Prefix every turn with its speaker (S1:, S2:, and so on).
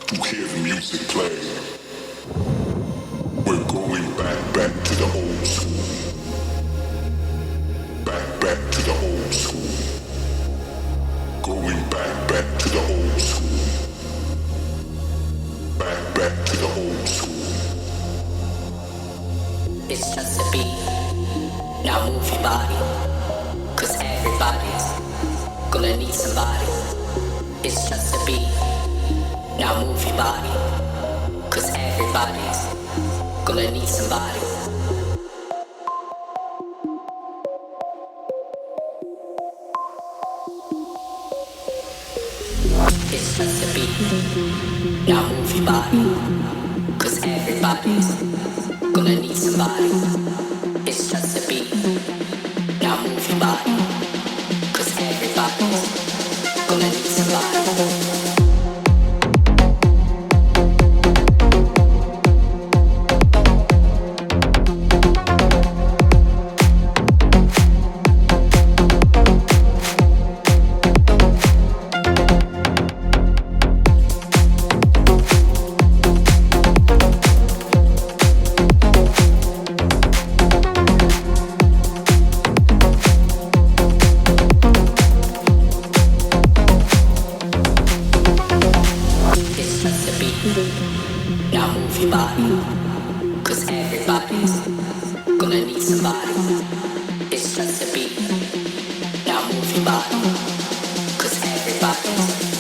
S1: to hear the music play. We're going back to the old school. Back to the old school. Going back to the old school. Back to the old school.
S2: It's just a beat. Now move your body. Cause everybody's gonna need somebody. It's just a beat. Now move your body. Cause everybody's gonna need somebody. It's just a beat. Now move your body. Cause everybody's gonna need somebody. It's just a beat. Now move your body. Cause everybody's gonna need somebody. Now move your body, cause everybody's gonna need somebody. It's just a beat. Now move your body, cause everybody's